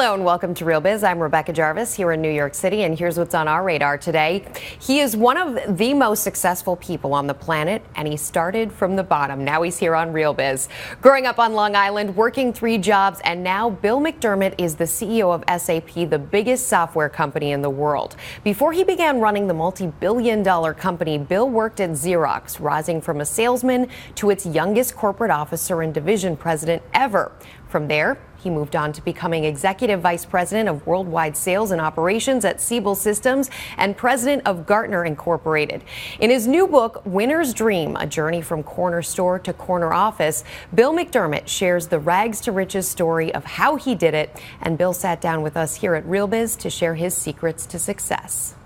Hello and welcome to Real Biz. I'm Rebecca Jarvis here in New York City, and here's what's on our radar today. He is one of the most successful people on the planet, and he started from the bottom. Now he's here on Real Biz. Growing up on Long Island, working 3 jobs, and now Bill McDermott is the CEO of SAP, the biggest software company in the world. Before he began running the multi-billion-dollar company, Bill worked at Xerox, rising from a salesman to its youngest corporate officer and division president ever. From there, he moved on to becoming Executive Vice President of Worldwide Sales and Operations at Siebel Systems and President of Gartner Incorporated. In his new book, Winner's Dream, A Journey from Corner Store to Corner Office, Bill McDermott shares the rags to riches story of how he did it. And Bill sat down with us here at Real Biz to share his secrets to success.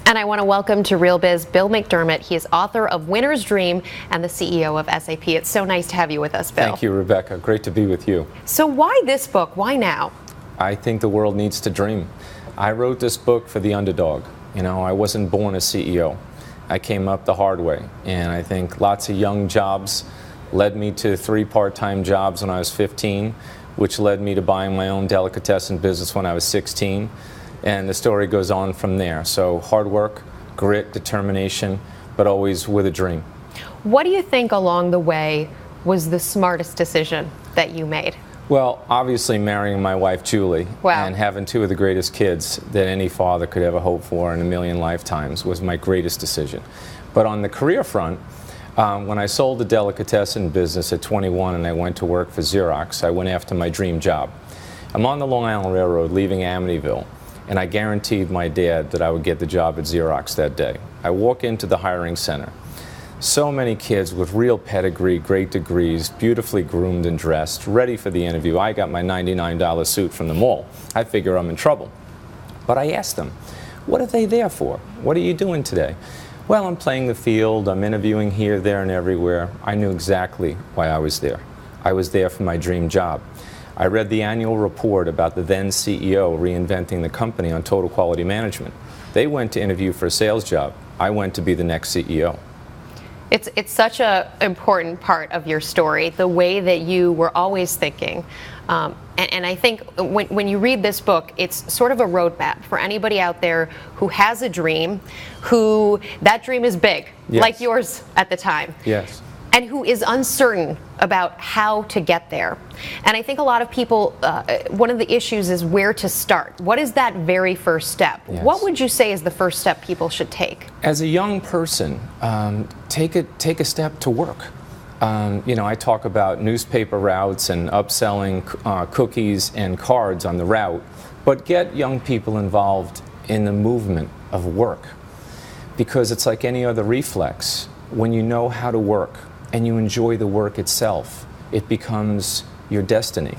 And I want to welcome to Real Biz Bill McDermott. He is author of Winner's Dream and the CEO of SAP. It's so nice to have you with us, Bill. Thank you, Rebecca. Great to be with you. So why this book? Why now? I think the world needs to dream. I wrote this book for the underdog. You know, I wasn't born a CEO. I came up the hard way. And I think lots of young jobs led me to 3 part-time jobs when I was 15, which led me to buying my own delicatessen business when I was 16. And the story goes on from there. So hard work, grit, determination, but always with a dream. What do you think along the way was the smartest decision that you made? Well, obviously marrying my wife, Julie, wow, and having 2 of the greatest kids that any father could ever hope for in a million lifetimes was my greatest decision. But on the career front, when I sold the delicatessen business at 21 and I went to work for Xerox, I went after my dream job. I'm on the Long Island Railroad leaving Amityville, and I guaranteed my dad that I would get the job at Xerox that day. I walk into the hiring center. So many kids with real pedigree, great degrees, beautifully groomed and dressed, ready for the interview. I got my $99 suit from the mall. I figure I'm in trouble. But I asked them, what are they there for? What are you doing today? Well, I'm playing the field, I'm interviewing here, there, and everywhere. I knew exactly why I was there. I was there for my dream job. I read the annual report about the then CEO reinventing the company on total quality management. They went to interview for a sales job. I went to be the next CEO. It's such an important part of your story, the way that you were always thinking. And I think when you read this book, it's sort of a roadmap for anybody out there who has a dream, who that dream is big, yes, like yours at the time. Yes. And who is uncertain about how to get there. And I think a lot of people, one of the issues is where to start. What is that very first step? Yes. What would you say is the first step people should take? As a young person, take a step to work. You know, I talk about newspaper routes and upselling cookies and cards on the route, but get young people involved in the movement of work. Because it's like any other reflex. When you know how to work, and you enjoy the work itself, it becomes your destiny.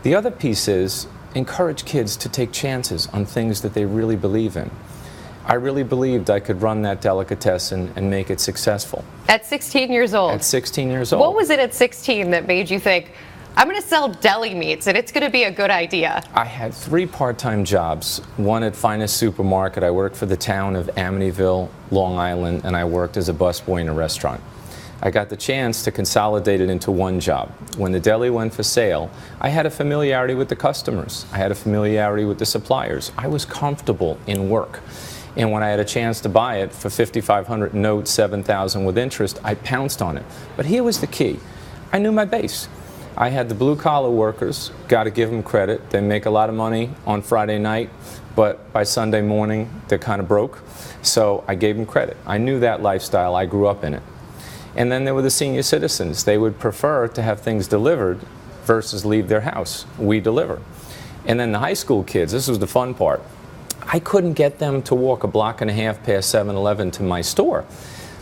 The other piece is encourage kids to take chances on things that they really believe in. I really believed I could run that delicatessen and make it successful. At 16 years old? At 16 years old. What was it at 16 that made you think, I'm going to sell deli meats and it's going to be a good idea? I had 3 part-time jobs. One at Finest Supermarket. I worked for the town of Amityville, Long Island, and I worked as a busboy in a restaurant. I got the chance to consolidate it into one job. When the deli went for sale, I had a familiarity with the customers. I had a familiarity with the suppliers. I was comfortable in work. And when I had a chance to buy it for $5,500 notes, $7,000 with interest, I pounced on it. But here was the key. I knew my base. I had the blue-collar workers, got to give them credit. They make a lot of money on Friday night, but by Sunday morning, they're kind of broke. So I gave them credit. I knew that lifestyle. I grew up in it. And then there were the senior citizens. They would prefer to have things delivered versus leave their house. We deliver. And then the high school kids, this was the fun part. I couldn't get them to walk a block and a half past 7-Eleven to my store.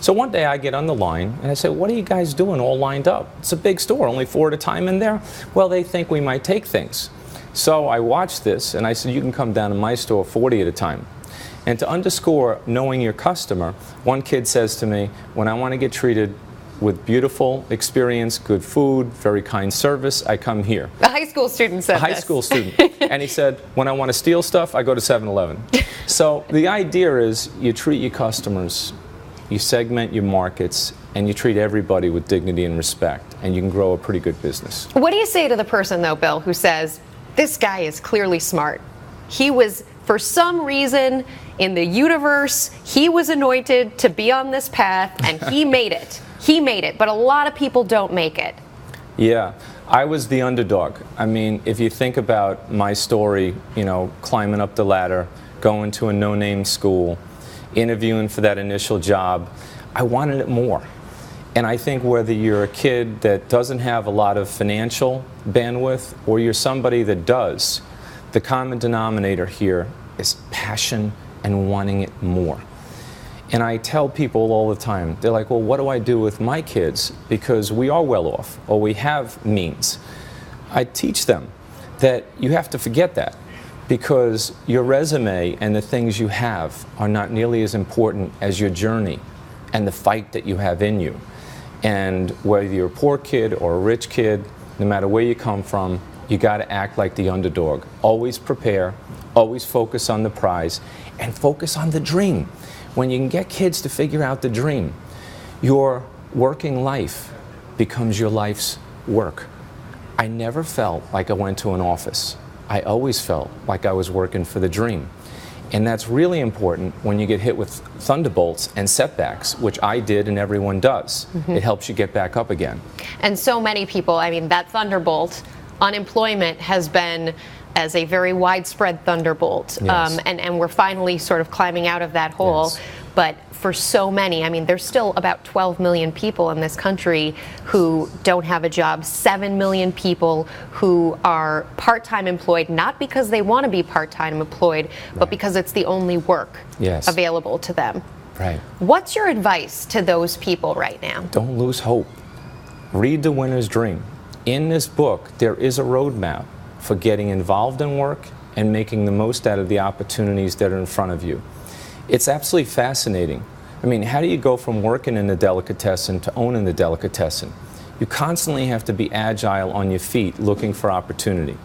So one day I get on the line and I say, what are you guys doing all lined up? It's a big store, only 4 at a time in there. Well, they think we might take things. So I watched this and I said, you can come down to my store 40 at a time. And to underscore knowing your customer, one kid says to me, when I want to get treated with beautiful experience, good food, very kind service, I come here. A high school student said this. A high school student. And he said, when I want to steal stuff, I go to 7-Eleven. So the idea is you treat your customers, you segment your markets, and you treat everybody with dignity and respect, and you can grow a pretty good business. What do you say to the person, though, Bill, who says, this guy is clearly smart. He was, for some reason in the universe, he was anointed to be on this path, and he made it. He made it, but a lot of people don't make it. Yeah, I was the underdog. I mean, if you think about my story, you know, climbing up the ladder, going to a no-name school, interviewing for that initial job, I wanted it more. And I think whether you're a kid that doesn't have a lot of financial bandwidth or you're somebody that does, the common denominator here is passion and wanting it more. And I tell people all the time, they're like, well, what do I do with my kids? Because we are well off, or we have means. I teach them that you have to forget that, because your resume and the things you have are not nearly as important as your journey and the fight that you have in you. And whether you're a poor kid or a rich kid, no matter where you come from, you got to act like the underdog. Always prepare, always focus on the prize, and focus on the dream. When you can get kids to figure out the dream, your working life becomes your life's work. I never felt like I went to an office. I always felt like I was working for the dream. And that's really important when you get hit with thunderbolts and setbacks, which I did and everyone does. It helps you get back up again. And so many people, I mean, that thunderbolt, unemployment has been as a very widespread thunderbolt. Yes. And we're finally sort of climbing out of that hole. Yes. But for so many, I mean, there's still about 12 million people in this country who don't have a job, 7 million people who are part-time employed, not because they want to be part-time employed, but because it's the only work available to them. Right. What's your advice to those people right now? Don't lose hope. Read The Winner's Dream. In this book, there is a roadmap for getting involved in work and making the most out of the opportunities that are in front of you. It's absolutely fascinating. I mean, how do you go from working in the delicatessen to owning the delicatessen? You constantly have to be agile on your feet, looking for opportunity.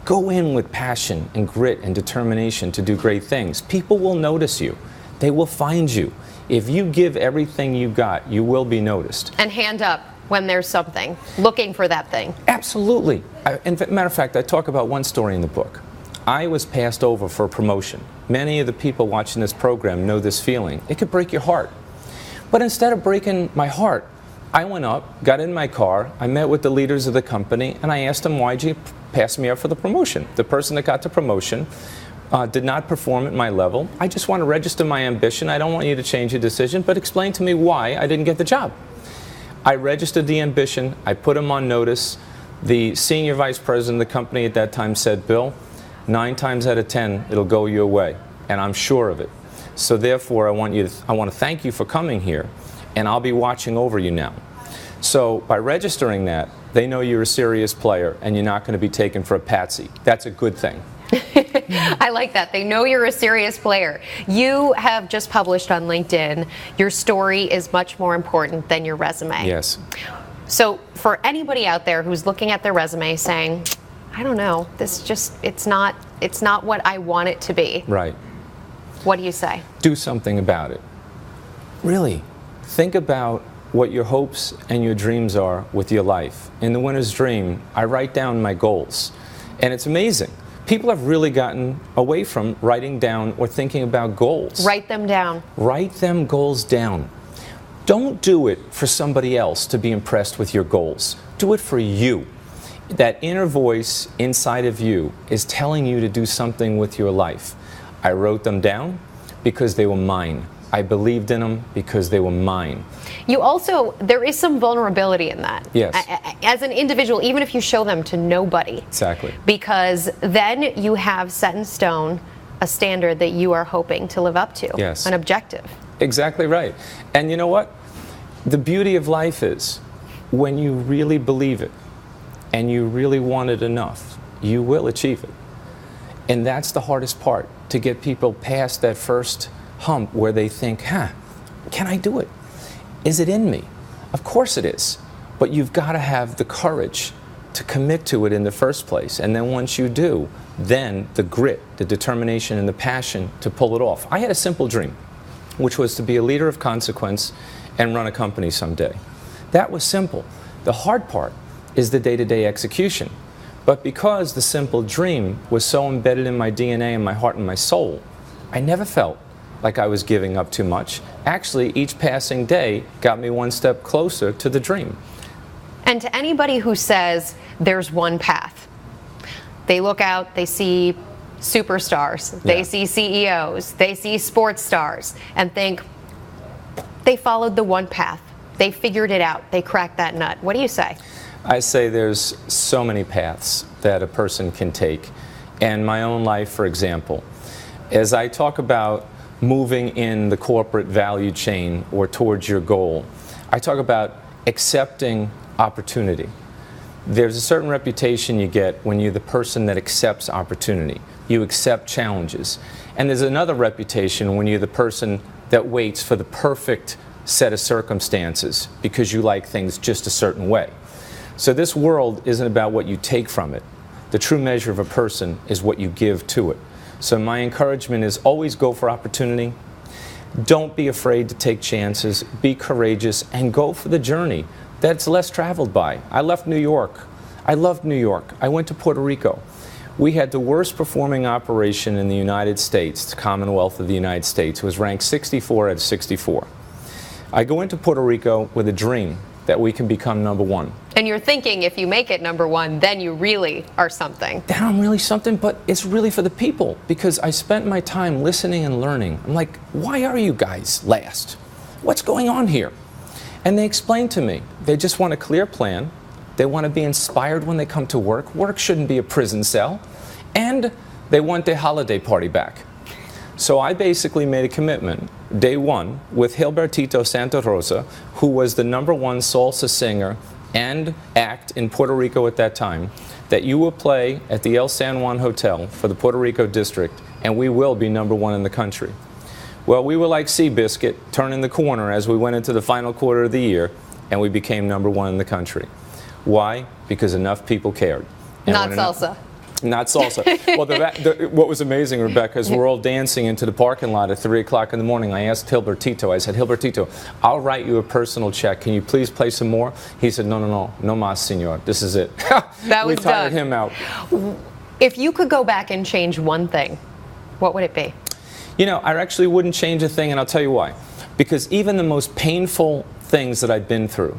Go in with passion and grit and determination to do great things. People will notice you. They will find you. If you give everything you got, you will be noticed. And hand up when there's something, looking for that thing. Absolutely. Matter of fact, I talk about one story in the book. I was passed over for a promotion. Many of the people watching this program know this feeling. It could break your heart. But instead of breaking my heart, I went up, got in my car, I met with the leaders of the company, and I asked them, why'd you pass me up for the promotion? The person that got the promotion did not perform at my level. I just want to register my ambition. I don't want you to change your decision, but explain to me why I didn't get the job. I registered the ambition. I put him on notice. The senior vice president of the company at that time said, Bill, 9 times out of 10, it'll go your way, and I'm sure of it. So therefore, I want to thank you for coming here, and I'll be watching over you now. So by registering that, they know you're a serious player, and you're not going to be taken for a patsy. That's a good thing. I like that. They know you're a serious player. You have just published on LinkedIn, your story is much more important than your resume. Yes. So for anybody out there who's looking at their resume saying, I don't know, it's not what I want it to be. Right. What do you say? Do something about it. Really, think about what your hopes and your dreams are with your life. In The Winner's Dream, I write down my goals, and it's amazing. People have really gotten away from writing down or thinking about goals. Write them down. Write them goals down. Don't do it for somebody else to be impressed with your goals. Do it for you. That inner voice inside of you is telling you to do something with your life. I wrote them down because they were mine. I believed in them because they were mine. You also, there is some vulnerability in that. Yes. As an individual, even if you show them to nobody. Exactly. Because then you have set in stone a standard that you are hoping to live up to. Yes. An objective. Exactly right. And you know what? The beauty of life is when you really believe it and you really want it enough, you will achieve it. And that's the hardest part, to get people past that first hump where they think, can I do it? Is it in me? Of course it is. But you've got to have the courage to commit to it in the first place. And then once you do, then the grit, the determination, and the passion to pull it off. I had a simple dream, which was to be a leader of consequence and run a company someday. That was simple. The hard part is the day-to-day execution. But because the simple dream was so embedded in my DNA and my heart and my soul, I never felt like I was giving up too much. Actually, each passing day got me one step closer to the dream. And to anybody who says there's one path, they look out, they see superstars, they see CEOs, they see sports stars, and think they followed the one path. They figured it out. They cracked that nut. What do you say? I say there's so many paths that a person can take. And my own life, for example, as I talk about moving in the corporate value chain or towards your goal, I talk about accepting opportunity. There's a certain reputation you get when you're the person that accepts opportunity. You accept challenges. And there's another reputation when you're the person that waits for the perfect set of circumstances because you like things just a certain way. So this world isn't about what you take from it. The true measure of a person is what you give to it. So my encouragement is always go for opportunity. Don't be afraid to take chances. Be courageous and go for the journey that's less traveled by. I left New York. I loved New York. I went to Puerto Rico. We had the worst performing operation in the United States, the Commonwealth of the United States. It was ranked 64 out of 64. I go into Puerto Rico with a dream that we can become number one. And you're thinking if you make it number one, then you really are something. Then I'm really something, but it's really for the people because I spent my time listening and learning. I'm like, why are you guys last? What's going on here? And they explained to me, they just want a clear plan. They want to be inspired when they come to work. Work shouldn't be a prison cell. And they want their holiday party back. So I basically made a commitment, day one, with Gilbertito Santa Rosa, who was the #1 salsa singer and act in Puerto Rico at that time, that you will play at the El San Juan Hotel for the Puerto Rico district, and we will be #1 in the country. Well, we were like Seabiscuit, turning the corner as we went into the final quarter of the year, and we became #1 in the country. Why? Because enough people cared. And Not salsa. Not salsa. Well, what was amazing, Rebecca, is we're all dancing into the parking lot at 3 o'clock in the morning. I asked Gilbertito, I said, Gilbertito, I'll write you a personal check. Can you please play some more? He said, no más, senor. This is it. That was we tired done. him out. If you could go back and change one thing, what would it be? You know, I actually wouldn't change a thing, and I'll tell you why. Because even the most painful things that I've been through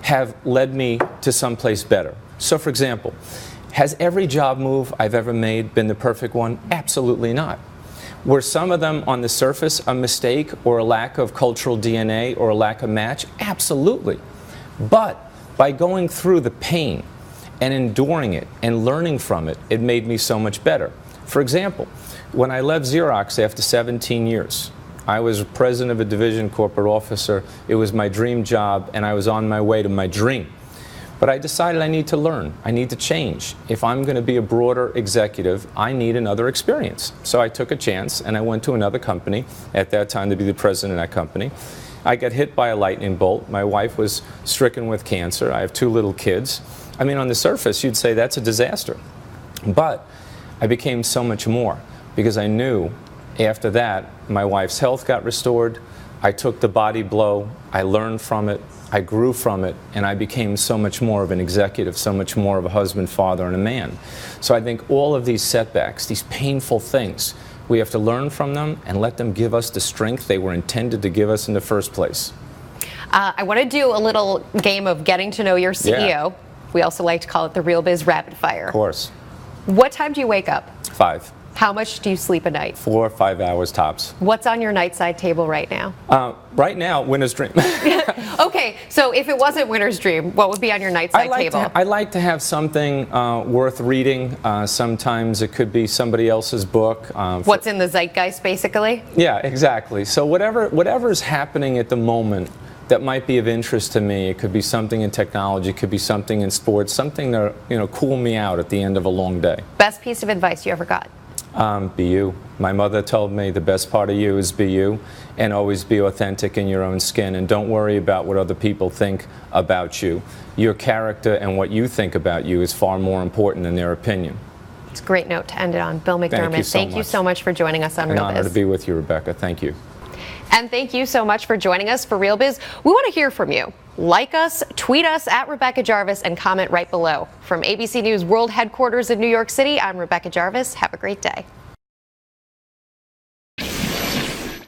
have led me to someplace better. So, for example, has every job move I've ever made been the perfect one? Absolutely not. Were some of them on the surface a mistake or a lack of cultural DNA or a lack of match? Absolutely. But by going through the pain and enduring it and learning from it, it made me so much better. For example, when I left Xerox after 17 years, I was president of a division, corporate officer. It was my dream job, and I was on my way to my dream. But I decided I need to learn. I need to change. If I'm going to be a broader executive, I need another experience. So I took a chance, and I went to another company at that time to be the president of that company. I got hit by a lightning bolt. My wife was stricken with cancer. I have 2 little kids. I mean, on the surface, you'd say that's a disaster. But I became so much more because I knew after that, my wife's health got restored. I took the body blow. I learned from it. I grew from it, and I became so much more of an executive, so much more of a husband, father, and a man. So I think all of these setbacks, these painful things, we have to learn from them and let them give us the strength they were intended to give us in the first place. I want to do a little game of getting to know your CEO. Yeah. We also like to call it the Real Biz Rapid Fire. Of course. What time do you wake up? 5. How much do you sleep a night? 4 or 5 hours tops. What's on your nightside table right now? Right now, winner's dream. Okay, so if it wasn't Winter's Dream, what would be on your nightside table? I like to have something worth reading. Sometimes it could be somebody else's book. What's in the zeitgeist, basically? Yeah, exactly. So whatever is happening at the moment that might be of interest to me, it could be something in technology, it could be something in sports, something to cool me out at the end of a long day. Best piece of advice you ever got? Be you. My mother told me the best part of you is be you, and always be authentic in your own skin, and don't worry about what other people think about you. Your character and what you think about you is far more important than their opinion. It's a great note to end it on. Bill McDermott, thank you so much for joining us on Real Biz. An honor to be with you, Rebecca. Thank you. And thank you so much for joining us for Real Biz. We want to hear from you. Like us, tweet us at Rebecca Jarvis, and comment right below. From ABC News World Headquarters in New York City, I'm Rebecca Jarvis. Have a great day.